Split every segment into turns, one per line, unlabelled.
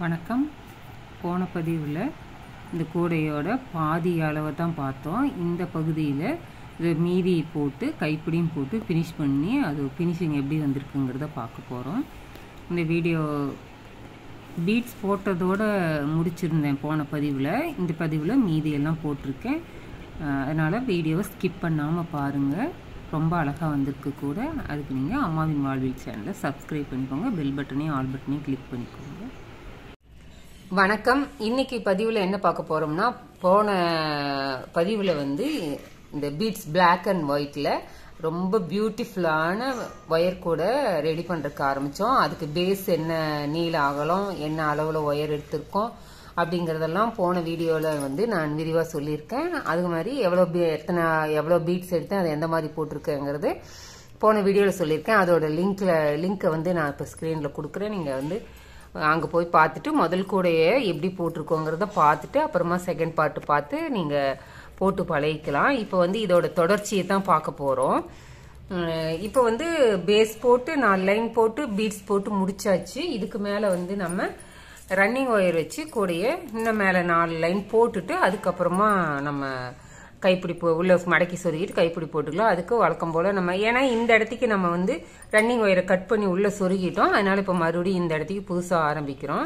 வணக்கம். போன பதிவில் இந்த கூடையோட பாதி அளவை தான் பார்த்தோம். இந்த பகுதியில் இதை மீதி போட்டு கைப்பிடியும் போட்டு ஃபினிஷ் பண்ணி அது ஃபினிஷிங் எப்படி வந்திருக்குங்கிறத பார்க்க போகிறோம். இந்த வீடியோ பீட்ஸ் போட்டதோடு முடிச்சிருந்தேன் போன பதிவில். இந்த பதிவில் மீதியெல்லாம் போட்டிருக்கேன். அதனால் வீடியோவை ஸ்கிப் பண்ணாமல் பாருங்கள். ரொம்ப அழகாக வந்திருக்கு கூட. அதுக்கு நீங்கள் அம்மாவின் வாழ்வில் சேனலை சப்ஸ்கிரைப் பண்ணிக்கோங்க. பெல் பட்டனையும் ஆல் பட்டனையும் கிளிக் பண்ணிக்கோங்க. வணக்கம். இன்னைக்கு பதிவில் என்ன பார்க்க போகிறோம்னா, போன பதிவில் இந்த பீட்ஸ் பிளாக் அண்ட் ஒயிட்டில் ரொம்ப பியூட்டிஃபுல்லான ஒயர் கூட ரெடி பண்ணுறதுக்கு ஆரம்பித்தோம். அதுக்கு பேஸ் என்ன நீள அகலம், என்ன அளவில் ஒயர் எடுத்திருக்கோம் அப்படிங்கிறதெல்லாம் போன வீடியோவில் நான் விரிவாக சொல்லியிருக்கேன். அது மாதிரி எவ்வளோ பீட்ஸ் எடுத்தேன், அது எந்த மாதிரி போட்டிருக்கேங்கிறது போன வீடியோவில் சொல்லியிருக்கேன். அதோட லிங்க்கை நான் இப்போ ஸ்க்ரீனில் கொடுக்குறேன். நீங்கள் அங்கே போய் பார்த்துட்டு முதல் கூடையை எப்படி போட்டிருக்கோங்கிறத பார்த்துட்டு அப்புறமா செகண்ட் பார்ட்டு பார்த்து நீங்கள் போட்டு பழகிக்கலாம். இப்போ இதோட தொடர்ச்சியை தான் பார்க்க போகிறோம். இப்போ பேஸ் போட்டு 4 லைன் போட்டு பீட்ஸ் போட்டு முடிச்சாச்சு. இதுக்கு மேலே நம்ம ரன்னிங் ஒயர் வச்சு கூடையை இன்னும் மேலே 4 லைன் போட்டுட்டு அதுக்கப்புறமா நம்ம கைப்பிடி உள்ள மடக்கி சொருகிட்டு கைப்பிடி போட்டுக்கலாம். அதுக்கு வழக்கம் போல் ஏன்னா இந்த இடத்துக்கு நம்ம ரன்னிங் ஒயரை கட் பண்ணி உள்ளே சொருகிட்டோம். அதனால இப்போ மறுபடியும் இந்த இடத்துக்கு புதுசாக ஆரம்பிக்கிறோம்.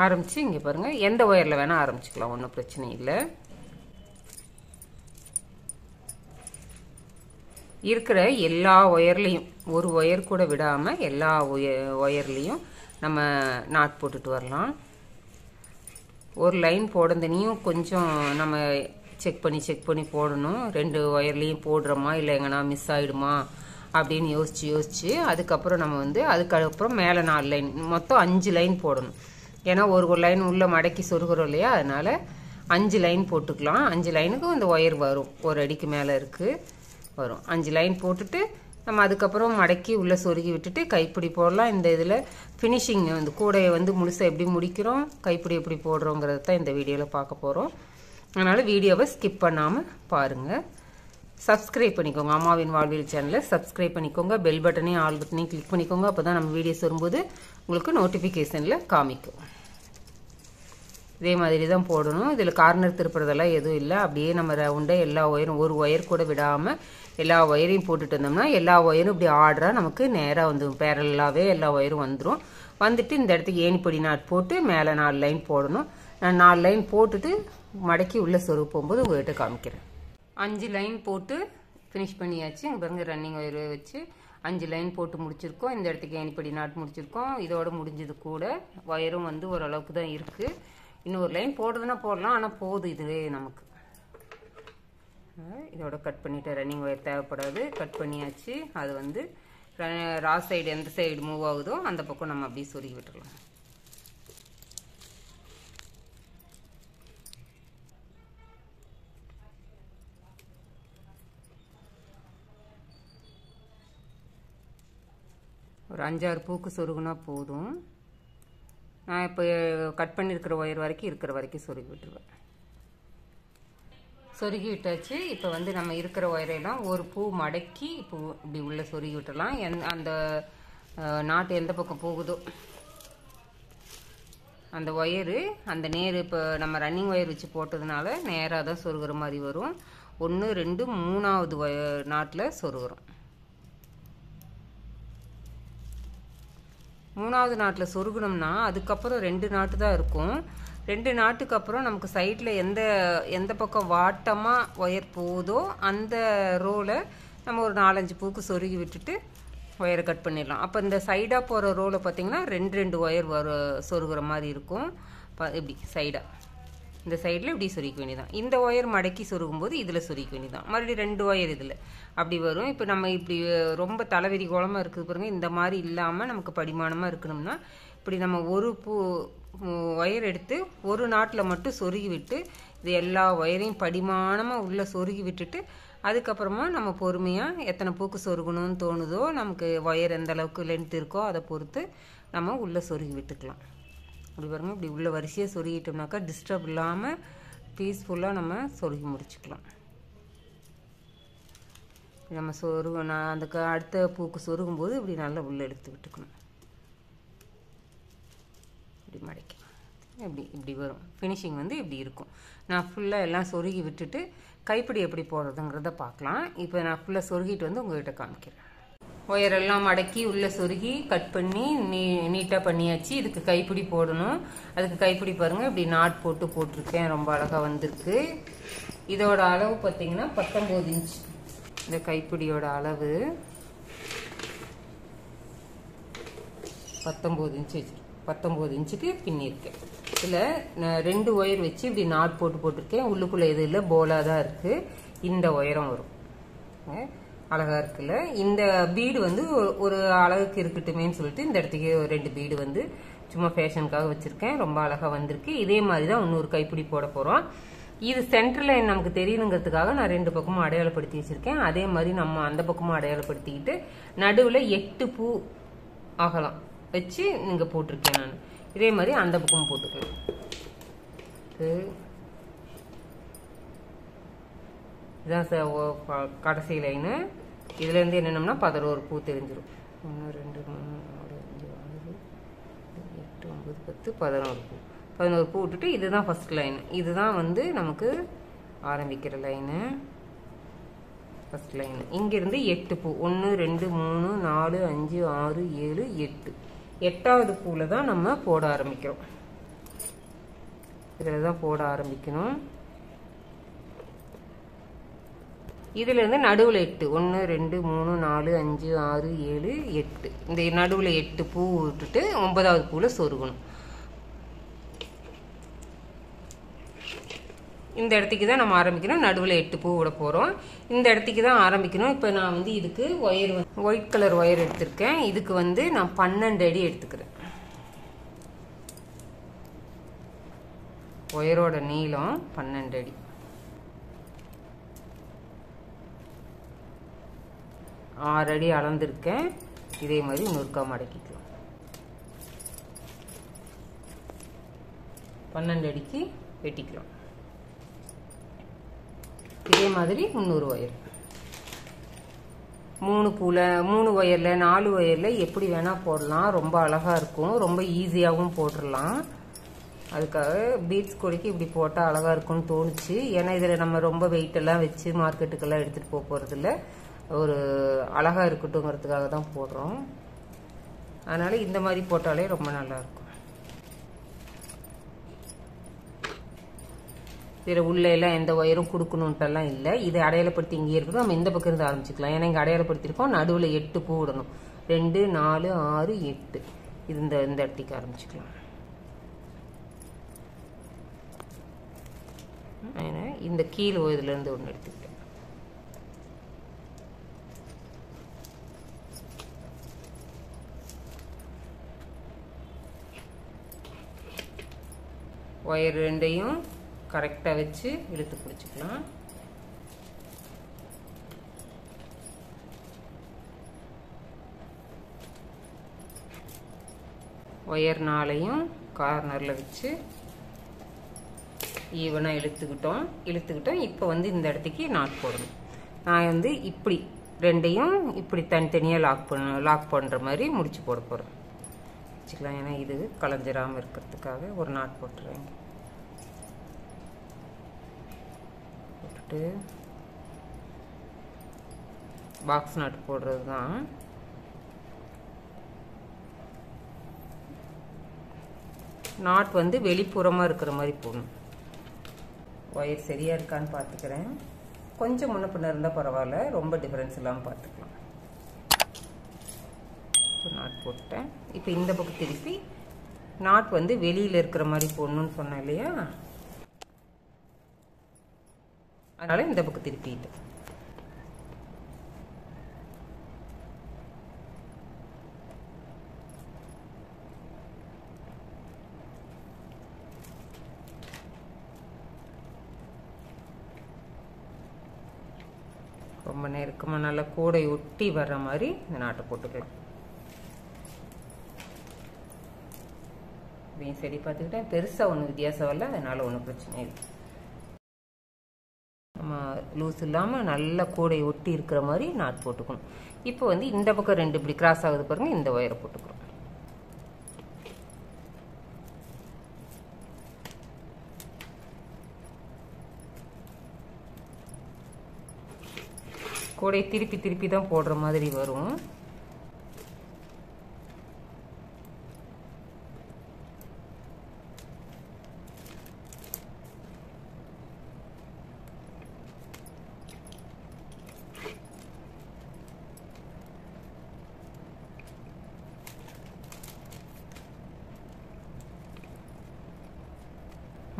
ஆரம்பித்து இங்கே பாருங்கள், எந்த ஒயரில் வேணால் ஆரம்பிச்சுக்கலாம், ஒன்றும் பிரச்சனை இல்லை. இருக்கிற எல்லா ஒயர்லேயும் ஒரு ஒயர் கூட விடாமல் எல்லா ஒயர்லேயும் நம்ம நாட் போட்டுட்டு வரலாம். ஒரு லைன் போடுறதுனையும் கொஞ்சம் நம்ம செக் பண்ணி போடணும். 2 ஒயர்லேயும் போடுறோமா இல்லை எங்கன்னா மிஸ் ஆகிடுமா அப்படின்னு யோசிச்சு அதுக்கப்புறம் நம்ம அதுக்கப்புறம் மேலே 4 லைன், மொத்தம் 5 லைன் போடணும். ஏன்னா ஒரு லைன் உள்ள மடக்கி சொருகிறோம் இல்லையா, அதனால் 5 லைன் போட்டுக்கலாம். 5 லைனுக்கும் இந்த ஒயர் வரும், ஒரு அடிக்கு மேலே வரும். 5 லைன் போட்டுட்டு நம்ம அதுக்கப்புறம் மடக்கி உள்ளே சொருகி விட்டுட்டு கைப்பிடி போடலாம். இந்த இதில் ஃபினிஷிங் இந்த கூடையை முழுசாக எப்படி முடிக்கிறோம், கைப்பிடி எப்படி போடுறோங்கிறத தான் இந்த வீடியோவில் பார்க்க போகிறோம். அதனால் வீடியோவை ஸ்கிப் பண்ணாமல் பாருங்கள். சப்ஸ்கிரைப் பண்ணிக்கோங்க. அம்மாவின் வாழ்வில் சேனலை சப்ஸ்கிரைப் பண்ணிக்கோங்க. பெல் பட்டனையும் ஆல் பட்டனையும் கிளிக் பண்ணிக்கோங்க. அப்போ தான் நம்ம வீடியோஸ் வரும்போது உங்களுக்கு நோட்டிஃபிகேஷனில் காமிக்கும். இதே மாதிரி தான் போடணும். இதில் கார்னர் திருப்புறதெல்லாம் எதுவும் இல்லை. அப்படியே நம்ம ரவுண்டாக எல்லா ஒயரும் ஒரு ஒயர் கூட விடாமல் எல்லா ஒயரையும் போட்டுட்டு இருந்தோம்னா எல்லா ஒயரும் இப்படி ஆர்டராக நமக்கு நேராக பேரலாகவே எல்லா ஒயரும் வந்துட்டு இந்த இடத்துக்கு ஏணிப்படி நாட் போட்டு மேலே 4 லைன் போடணும். நான் 4 லைன் போட்டுட்டு மடக்கி உள்ளே சொருகு போகும்போது உங்கள்கிட்ட காமிக்கிறேன். 5 லைன் போட்டு ஃபினிஷ் பண்ணியாச்சு. இங்கே பாருங்க, ரன்னிங் ஒயர் வச்சு 5 லைன் போட்டு முடிச்சிருக்கோம். இந்த இடத்துக்கு ஏணிப்படி நாட் முடிச்சிருக்கோம். இதோட முடிஞ்சது கூட. ஒயரும் ஓரளவுக்கு தான் இருக்குது. இன்னொரு லைன் போடுறதுன்னா போடலாம், ஆனால் போதும் இதுவே நமக்கு. இதோட கட் பண்ணிவிட்டு ரன்னிங் ஒயர் தேவைப்படாது, கட் பண்ணியாச்சு. அது ரா சைடு எந்த சைடு மூவ் ஆகுதோ அந்த பக்கம் நம்ம அப்படியே சொருகி விட்டுடலாம். ஒரு 5-6 பூக்கு சொருகுனா போதும். நான் இப்போ கட் பண்ணியிருக்கிற ஒயர் இருக்கிற வரைக்கும் சொருகி விட்டுருவேன். சொருகி விட்டாச்சு. இப்போ நம்ம இருக்கிற ஒயரெல்லாம் ஒரு பூ மடக்கி பூ இப்படி உள்ளே சொருகி விட்டுடலாம். அந்த நாட்டு எந்த பக்கம் போகுதோ அந்த ஒயரு அந்த இப்போ நம்ம ரன்னிங் ஒயர் வச்சு போட்டதுனால நேராக தான் சொருகிற மாதிரி வரும். 1, 2, 3வது நாட்டில் சொருகிறோம். 3வது நாட்டில் சொருகணும்னா அதுக்கப்புறம் 2 நாட்டு தான் இருக்கும். 2 நாட்டுக்கு அப்புறம் நமக்கு சைடில் எந்த பக்கம் வாட்டமாக ஒயர் போகுதோ அந்த ரோவில் நம்ம ஒரு 4-5 பூக்கு சொருகி விட்டுட்டு ஒயரை கட் பண்ணிடலாம். அப்போ இந்த சைடாக போகிற ரோவில் பார்த்திங்கன்னா 2 ஒயர் சொருகிற மாதிரி இருக்கும். இப்படி சைடாக இந்த சைடில் இப்படி சொருகிக்க வேண்டியதான். இந்த ஒயர் மடக்கி சொருகும்போது இதில் சொருகிக்க வேண்டியதான். மறுபடியும் 2 ஒயர் இதில் அப்படி வரும். இப்போ நம்ம இப்படி ரொம்ப தலைவிரி கோலமாக இருக்குது பாருங்க. இந்த மாதிரி இல்லாமல் நமக்கு படிமானமாக இருக்கணும்னா இப்படி நம்ம ஒரு ஒயர் எடுத்து ஒரு நாட்டில் மட்டும் சொருகி விட்டு இது எல்லா ஒயரையும் படிமானமாக உள்ளே சொருகி விட்டுட்டு அதுக்கப்புறமா நம்ம பொறுமையாக எத்தனை பூக்கு சொருகணும்னு தோணுதோ, நமக்கு ஒயர் எந்த அளவுக்கு லென்த் இருக்கோ அதை பொறுத்து நம்ம உள்ளே சொருகி விட்டுக்கலாம். அப்படி பாருங்கள், இப்படி உள்ள வரிசையாக சொருகிட்டோம்னாக்கா டிஸ்டர்ப் இல்லாமல் பீஸ்ஃபுல்லாக நம்ம சொருகி முடிச்சுக்கலாம். நம்ம அந்த அடுத்த பூக்கு சொருகும்போது இப்படி நல்லா உள்ளே எடுத்து விட்டுக்கணும். இப்படி மடக்கலாம். இப்படி வரும். ஃபினிஷிங் வந்து இப்படி இருக்கும். நான் ஃபுல்லாக எல்லாம் சொருகி விட்டுட்டு கைப்பிடி எப்படி போடுறதுங்கிறத பார்க்கலாம். இப்போ நான் ஃபுல்லாக சொருகிட்டு வந்து உங்கள்கிட்ட காமிக்கிறேன். ஒயரெல்லாம் மடக்கி உள்ளே சொருகி கட் பண்ணி நீட்டாக பண்ணியாச்சு. இதுக்கு கைப்பிடி போடணும். அதுக்கு கைப்பிடி பாருங்கள், இப்படி நாட் போட்டு போட்டிருக்கேன். ரொம்ப அழகாக வந்திருக்கு. இதோட அளவு பார்த்தீங்கன்னா 19 இன்ச். இந்த கைப்பிடியோட அளவு 19 இன்ச்சு வச்சு 19 இன்ச்சுக்கு பின்னிருக்கேன். இதில் 2 ஒயர் வச்சு இப்படி நாட் போட்டிருக்கேன். உள்ளுக்குள்ளே எதுவும் இல்லை, போலாக தான் இருக்குது. இந்த ஒயரம் வரும். அழகாக இருக்குல்ல. இந்த பீடு வந்து ஒரு அழகுக்கு இருக்கட்டுமேன்னு சொல்லிட்டு இந்த இடத்துக்கு 2 பீடு வந்து சும்மா ஃபேஷனுக்காக வச்சுருக்கேன். ரொம்ப அழகாக வந்திருக்கு. இதே மாதிரி தான் இன்னொரு கைப்பிடி போட போகிறோம். இது சென்டர் லைன் நமக்கு தெரியணுங்கிறதுக்காக நான் 2 பக்கமும் அடையாளப்படுத்தி வச்சுருக்கேன். அதே மாதிரி நம்ம அந்த பக்கமும் அடையாளப்படுத்திக்கிட்டு நடுவில் 8 பூ அகலம் வச்சு இங்கே போட்டிருக்கேன் நான். இதே மாதிரி அந்த பக்கமும் போட்டுக்கலாம். இதுதான் கடைசி லைனு. இதுலேருந்து என்னென்னம்னா 11 பூ தெரிஞ்சிடும். 1 2 3 4 5 6 8 9 10 11 பூ. 11 பூ விட்டுட்டு இதுதான் ஃபர்ஸ்ட் லைன். இதுதான் வந்து நமக்கு ஆரம்பிக்கிற லைனு. ஃபர்ஸ்ட் லைன் இங்கிருந்து 8 பூ 1 2 3 4 5 6 7 8. 8வது பூவில் தான் நம்ம போட ஆரம்பிக்கிறோம். இதில் தான் போட ஆரம்பிக்கணும். இதிலிருந்து நடுவில் 8 1 2 3 4 5 6 7 8. இந்த நடுவில் 8 பூ விட்டுட்டு 9வது பூவில் சொருகணும். இந்த இடத்துக்கு தான் நம்ம ஆரம்பிக்கணும். நடுவில் 8 பூ விட போகிறோம். இந்த இடத்துக்கு தான் ஆரம்பிக்கணும். இப்போ நான் வந்து இதுக்கு ஒயர் ஒயிட் கலர் ஒயர் எடுத்திருக்கேன். இதுக்கு வந்து நான் 12 அடி எடுத்துக்கிறேன். ஒயரோட நீளம் 12 அடி. 6 அடி அளந்திருக்கேன். இதே மாதிரி இன்னொருக்கா மடக்கிக்கலாம். 12 அடிக்கு வெட்டிக்கலாம். இதே மாதிரி 300 ஒயர் 3 ஒயரில் 4 ஒயரில் எப்படி வேணால் போடலாம். ரொம்ப அழகாக இருக்கும். ரொம்ப ஈஸியாகவும் போட்டுடலாம். அதுக்காக பீட்ஸ் கொடிக்கு இப்படி போட்டால் அழகாக இருக்கும்னு தோணுச்சு. ஏன்னா இதில் நம்ம ரொம்ப வெயிட்டெல்லாம் வச்சு மார்க்கெட்டுக்கெல்லாம் எடுத்துகிட்டு போக போகிறதில்ல. ஒரு அழகாக இருக்கட்டும்ங்கிறதுக்காக தான் போடுறோம். அதனால் இந்த மாதிரி போட்டாலே ரொம்ப நல்லாயிருக்கும். இதில் உள்ள எல்லாம் எந்த ஒயரும் கொடுக்கணுன்ட்டெல்லாம் இல்லை. இது அடையாளப்படுத்தி இங்கே இருக்கணும். நம்ம இந்த பக்கம் இருந்து ஆரம்பிச்சுக்கலாம். ஏன்னா இங்கே அடையாளப்படுத்திருக்கோம். நடுவில் 8 பூ விடணும். 2 4 6 8. இது இந்த இடத்துக்கு ஆரம்பிச்சுக்கலாம். இந்த கீழ் இதுலேருந்து ஒன்று எடுத்துக்கிட்டேன். ஒயர் 2ஐயும் கரெக்டாக வச்சு இழுத்து பிடிச்சிக்கலாம். ஒயர் 4ஐயும் கார்னரில் வச்சு ஈவனாக இழுத்துக்கிட்டோம். இப்போ வந்து இந்த இடத்துக்கு நாட் போடணும். நான் வந்து இப்படி 2ஐயும் இப்படி தனித்தனியாக லாக் பண்ணுற மாதிரி முடிச்சு போட போகிறேன். வச்சுக்கலாம். ஏன்னா இது கலைஞ்சிராமல் இருக்கிறதுக்காக ஒரு நாட் போட்டுறேன். போட்டுட்டு பாக்ஸ் நாட் போடுறது தான். நாட் வந்து வெளிப்புறமாக இருக்கிற மாதிரி போடணும். ஒயர் சரியாக இருக்கான்னு பார்த்துக்கிறேன். கொஞ்சம் முன்ன பின்ன இருந்தால் பரவாயில்ல. ரொம்ப டிஃப்ரென்ஸ் இல்லாமல் பார்த்துக்கலாம். நாட் போட்டேன். இப்போ இந்த பக்கம் திருப்பி நாட் வந்து வெளியில் இருக்கிற மாதிரி போடணும்னு சொன்னேன் இல்லையா? அதனால் இந்த பக்கம் திருப்பிட்டேன். ரொம்ப நெருக்கமாக நல்லா கூடை ஒட்டி வர்ற மாதிரி இந்த நாட்டை போட்டுக்கலாம். இதையும் சரி பார்த்துக்கிட்டேன். பெருசாக ஒன்றும் வித்தியாசம் வரல. அதனால் ஒன்றும் பிரச்சனை இல்லை. நம்ம லூஸ் இல்லாமல் நல்லா கூடை ஒட்டி இருக்கிற மாதிரி நாட் போட்டுக்கணும். இப்போ வந்து இந்த பக்கம் 2 இப்படி கிராஸ் ஆகுது பாருங்கள். இந்த ஒயரை போட்டுக்கிறோம். கூடை திருப்பி திருப்பி தான் போடுற மாதிரி வரும்.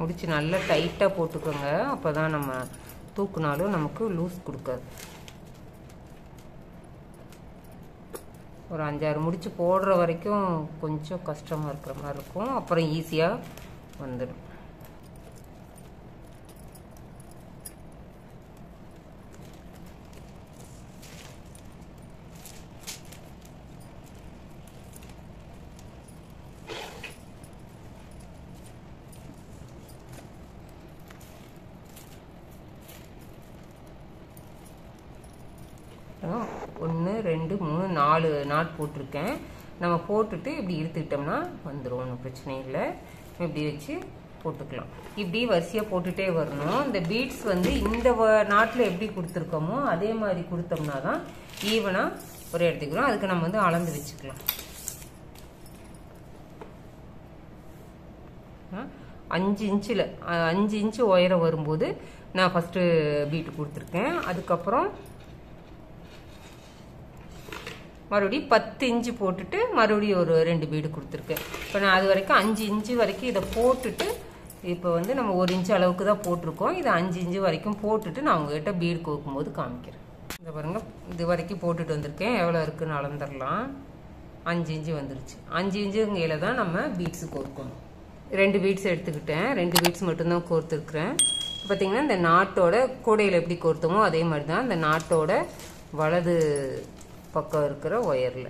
முடிச்சு நல்லா டைட்டாக போட்டுக்கோங்க. அப்போ தான் நம்ம தூக்குனாலும் நமக்கு லூஸ் கொடுக்காது. ஒரு 5-6 முடிச்சு போடுற வரைக்கும் கொஞ்சம் கஷ்டமாக இருக்கிற மாதிரி இருக்கும். அப்புறம் ஈஸியாக வந்துடும். ஒன்று 2 3 4 நாட் போட்டிருக்கேன். நம்ம போட்டுட்டு இப்படி இழுத்துக்கிட்டோம்னா வந்துடும். ஒன்றும் பிரச்சனை இல்லை. இப்படி வச்சு போட்டுக்கலாம். இப்படி வரிசையாக போட்டுகிட்டே வரணும். இந்த பீட்ஸ் வந்து இந்த நாட்டில் எப்படி கொடுத்துருக்கோமோ அதே மாதிரி கொடுத்தோம்னா தான் ஈவனாக ஒரு எடுத்துக்கிறோம். அதுக்கு நம்ம வந்து அளந்து வச்சுக்கலாம். 5 இன்ச்சில் 5 இன்ச்சு உயரம் வரும்போது நான் ஃபஸ்ட்டு பீட்டு கொடுத்துருக்கேன். அதுக்கப்புறம் மறுபடியும் 10 இன்ச்சு போட்டுட்டு மறுபடியும் ஒரு 2 பீடு கொடுத்துருக்கேன். இப்போ நான் அது வரைக்கும் 5 இன்ச்சு வரைக்கும் இதை போட்டுட்டு, இப்போ வந்து நம்ம 1 இன்ச்சு அளவுக்கு தான் போட்டிருக்கோம். இதை 5 இன்ச்சு வரைக்கும் போட்டுட்டு நான் உங்ககிட்ட பீடு கோக்கும்போது காமிக்கிறேன். இந்த பாருங்க, இது வரைக்கும் போட்டுட்டு வந்திருக்கேன். எவ்வளோ இருக்குன்னு அளந்துடலாம். 5 இன்ச்சு வந்துருச்சு. 5 இன்ச்சுங்கையில தான் நம்ம பீட்ஸு கோர்க்கணும். 2 பீட்ஸ் எடுத்துக்கிட்டேன். 2 பீட்ஸ் மட்டும்தான் கோர்த்துருக்குறேன். பார்த்தீங்கன்னா இந்த நாட்டோட கூடையில் எப்படி கோர்த்தோமோ அதே மாதிரி தான் இந்த நாட்டோட வலது பக்கம் இருக்கிற ஒயரில்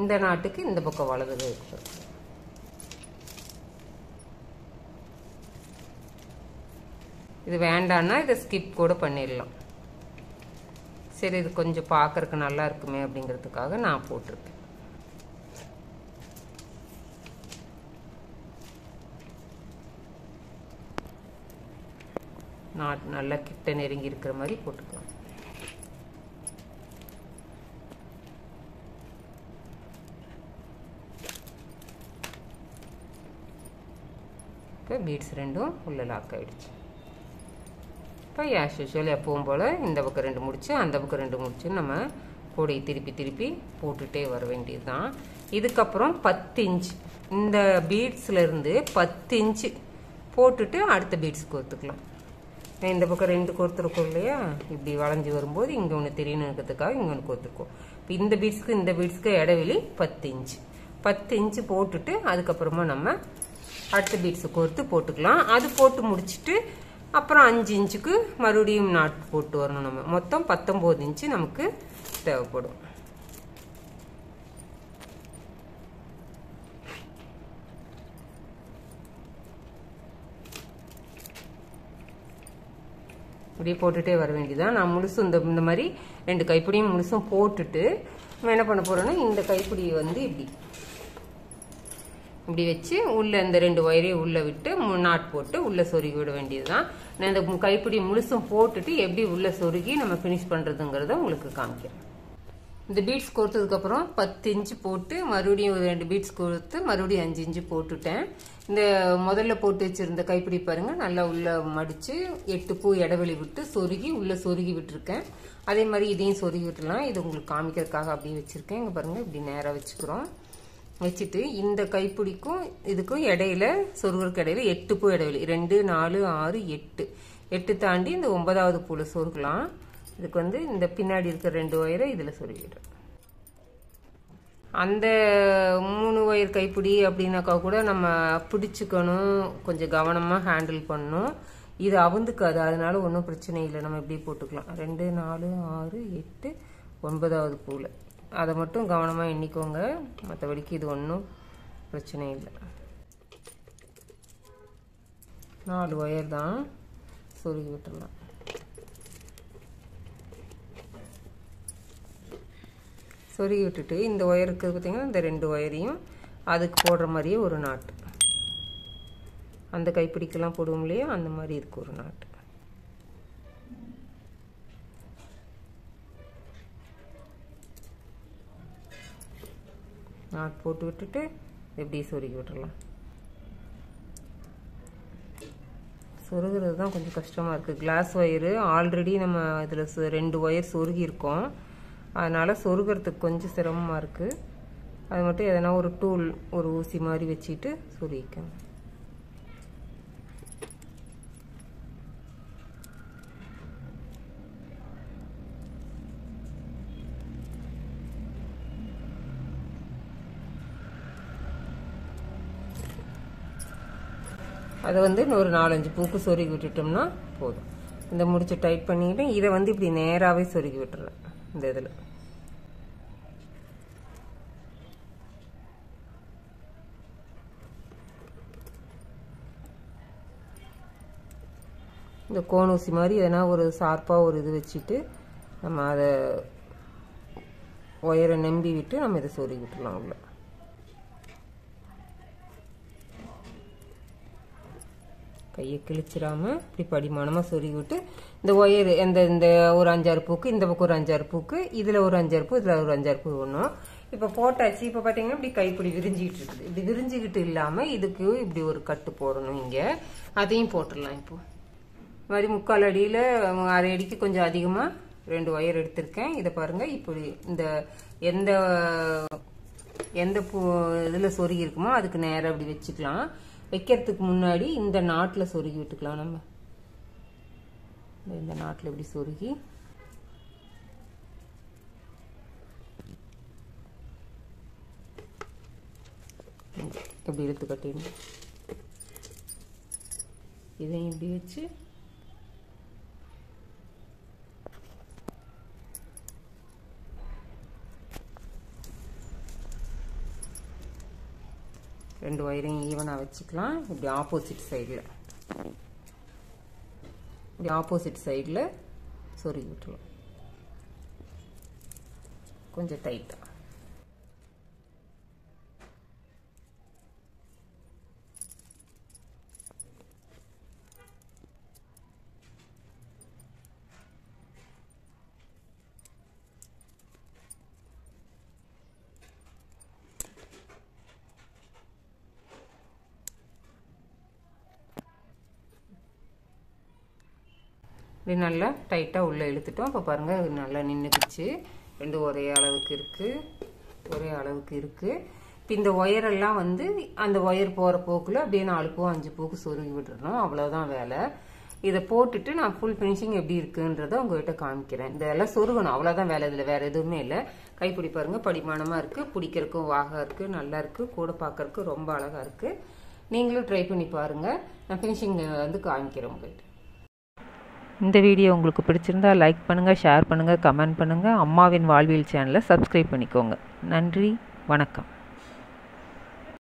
இந்த நாட்டுக்கு இந்த பக்கம் வலது இருக்கு. இது வேண்டான்னா இதை ஸ்கிப் கூட பண்ணிடலாம். சரி, இது கொஞ்சம் பார்க்கறதுக்கு நல்லா இருக்குமே அப்படிங்கிறதுக்காக நான் போட்டிருக்கேன். நாட் நல்லா கிட்ட நெருங்கி இருக்கிற மாதிரி போட்டுக்கலாம். இப்போ பீட்ஸ் ரெண்டும் உள்ள லாக் ஆகிடுச்சு. இப்போ ஆஸ் யூஷுவல் எப்பவும் போல் இந்த பக்கம் 2 முடிச்சு அந்த பக்கம் 2 முடிச்சு நம்ம கூடையை திருப்பி திருப்பி போட்டுகிட்டே வர வேண்டியது தான். இதுக்கப்புறம் 10 இன்ச் இந்த பீட்ஸ்லேருந்து 10 இன்ச்சு போட்டுட்டு அடுத்த பீட்ஸ் கோர்த்துக்கலாம். இந்த பக்கம் 2 கோர்த்துருக்கோம் இல்லையா, இப்படி வளைஞ்சி வரும்போது இங்கே ஒன்று தெரியணுங்கிறதுக்காக இங்கே ஒன்று கோர்த்துருக்கோம். இப்போ இந்த பீட்ஸ்க்கு இடைவெளி 10 இன்ச்சு. 10 இன்ச்சு போட்டுட்டு அதுக்கப்புறமா நம்ம அடுத்த பீட்ஸை கோர்த்து போட்டுக்கலாம். அது போட்டு முடிச்சுட்டு அப்புறம் 5 இன்ச்சுக்கு மறுபடியும் நாட் போட்டு வரணும். நம்ம மொத்தம் 19 இன்ச்சு நமக்கு தேவைப்படும். இப்படியே போட்டுகிட்டே வர வேண்டியதான். நான் முழுசும் இந்த மாதிரி 2 கைப்பிடியும் முழுசும் போட்டுட்டு நம்ம என்ன பண்ண போகிறோன்னா இந்த கைப்பிடியை வந்து இப்படி வச்சு உள்ளே இந்த 2 ஒயரையும் உள்ளே விட்டு நாட் போட்டு உள்ளே சொருகி விட வேண்டியது தான். நான் இந்த கைப்பிடி முழுசும் போட்டுட்டு எப்படி உள்ளே சொருகி நம்ம ஃபினிஷ் பண்ணுறதுங்கிறத உங்களுக்கு காமிக்கிறேன். இந்த பீட்ஸ் கோர்த்ததுக்கப்புறம் 10 இன்ச்சு போட்டு மறுபடியும் ஒரு 2 பீட்ஸ் கோர்த்து மறுபடியும் 5 இன்ச்சு போட்டுட்டேன். இந்த முதல்ல போட்டு வச்சுருந்த கைப்பிடி பாருங்கள், நல்லா உள்ளே மடித்து 8 பூ இடைவெளி விட்டு சொருகி உள்ளே சொருகி விட்டுருக்கேன். அதே மாதிரி இதையும் சொருகி விட்டுலாம். இது உங்களுக்கு காமிக்கிறதுக்காக அப்படியே வச்சுருக்கேன். இங்கே பாருங்கள், இப்படி நேராக வச்சுக்கிறோம். வச்சுட்டு இந்த கைப்பிடிக்கும் இதுக்கும் இடையில சொருகிறதுக்கு இடையில 8 பூ இடைவெளி 2 4 6 8 தாண்டி இந்த 9வது பூவில் சொருகலாம். இதுக்கு வந்து இந்த பின்னாடி இருக்கிற 2 ஒயரை இதில் சொருகிடுறேன். அந்த 3 ஒயர் கைப்பிடி அப்படின்னாக்கா கூட நம்ம பிடிச்சிக்கணும், கொஞ்சம் கவனமாக ஹேண்டில் பண்ணணும். இது அவுந்துக்காது, அதனால ஒன்றும் பிரச்சனை இல்லை. நம்ம இப்படி போட்டுக்கலாம். 2 4 6 8 9வது பூவில் அதை மட்டும் கவனமாக எண்ணிக்கோங்க. மற்றபடிக்கு இது ஒன்றும் பிரச்சனை இல்லை. 4 ஒயர் தான், சொருகி விட்டுடலாம். சொருகி விட்டுட்டு இந்த ஒயருக்கு பார்த்தீங்கன்னா இந்த 2 ஒயரையும் அதுக்கு போடுற மாதிரியே ஒரு நாட்டு, அந்த கைப்பிடிக்கெல்லாம் போடுவோம் இல்லையா, அந்த மாதிரி இதுக்கு ஒரு நாட்டு. நாட் போட்டு விட்டுட்டு எப்படி சொருகி விட்டுறலாம். சொருகிறது தான் கொஞ்சம் கஷ்டமாக இருக்குது. கிளாஸ் ஒயரு ஆல்ரெடி நம்ம இதில் 2 ஒயர் சொருகி இருக்கோம், அதனால் சொருகிறதுக்கு கொஞ்சம் சிரமமாக இருக்குது. அது மட்டும் எதனா ஒரு டூல், ஒரு ஊசி மாதிரி வச்சுட்டு சொருகிக்கணும். அதை இன்னொரு 4-5 பூக்கு சொருகி விட்டுட்டோம்னா போதும். இந்த முடிச்சு டைட் பண்ணிட்டு இதை இப்படி நேராகவே சொருகி விட்டுறேன். இந்த இதில் இந்த கோணூசி மாதிரி எதனா ஒரு ஷார்ப்பாக ஒரு இது வச்சுட்டு நம்ம அதை ஒயரை நம்பி விட்டு நம்ம இதை சொருகி விட்டுலாம் உள்ள. கையை கிழிச்சிடாம இப்படி படிமானமாக சொருகி விட்டு இந்த ஒயர் இந்த ஒரு 5-6 பூக்கு, இந்த பக்கம் ஒரு 5-6 பூக்கு, இதில் ஒரு 5-6 பூ, இதில் ஒரு 5-6 பூ ஒன்றும். இப்போ போட்டாச்சு. இப்போ பார்த்தீங்கன்னா இப்படி கைப்பிடி விரிஞ்சிக்கிட்டு இருக்குது. இப்படி விரிஞ்சிக்கிட்டு இல்லாமல் இதுக்கு இப்படி ஒரு கட்டு போடணும். இங்கே அதையும் போட்டுடலாம். இப்போ மாதிரி 3/4 அடியில் 1/2 அடிக்கு கொஞ்சம் அதிகமாக 2 ஒயர் எடுத்திருக்கேன். இதை பாருங்கள். இப்படி இந்த எந்த பூ இதில் சொருகி இருக்குமோ அதுக்கு நேராக இப்படி வச்சுக்கலாம். வைக்கிறதுக்கு முன்னாடி இந்த நாட்டில் சொருகி விட்டுக்கலாம். நம்ம இந்த நாட்டில் இப்படி சொருகி இப்படி இழுத்து கட்டிடணும். இதையும் இப்படி வச்சு ரெண்டு ஒயரையும் ஈவனாக வச்சுக்கலாம். இப்படி ஆப்போசிட் சைடில் சொருகி விட்டுருவோம். கொஞ்சம் டைட்டாக. இப்படி நல்லா டைட்டாக உள்ளே இழுத்துட்டோம். இப்போ பாருங்கள், அது நல்லா நின்றுக்குச்சு. ரெண்டும் ஒரே அளவுக்கு இருக்குது. இப்போ இந்த ஒயரெல்லாம் அந்த ஒயர் போகிற போக்கில் அப்படியே 4 பூ 5 பூக்கு சொருகி விட்டுறணும். அவ்வளோதான் வேலை. இதை போட்டுட்டு நான் ஃபுல் ஃபினிஷிங் எப்படி இருக்குன்றதை உங்கள்கிட்ட காமிக்கிறேன். இதெல்லாம் சொருகணும், அவ்வளோதான் வேலை. இதில் வேறு எதுவுமே இல்லை. கைப்பிடி பாருங்கள், படிமானமாக இருக்குது. பிடிக்கிறதுக்கும் வாகா இருக்குது, நல்லா இருக்குது. கூட பார்க்கறதுக்கு ரொம்ப அழகாக இருக்குது. நீங்களும் ட்ரை பண்ணி பாருங்கள். நான் ஃபினிஷிங் காமிக்கிறேன் உங்கள்கிட்ட.
இந்த வீடியோ உங்களுக்கு பிடிச்சிருந்தா லைக் பண்ணுங்கள், ஷேர் பண்ணுங்கள், கமெண்ட் பண்ணுங்கள். அம்மாவின் வாழ்வியல் சேனலை சப்ஸ்கிரைப் பண்ணிக்கோங்க. நன்றி, வணக்கம்.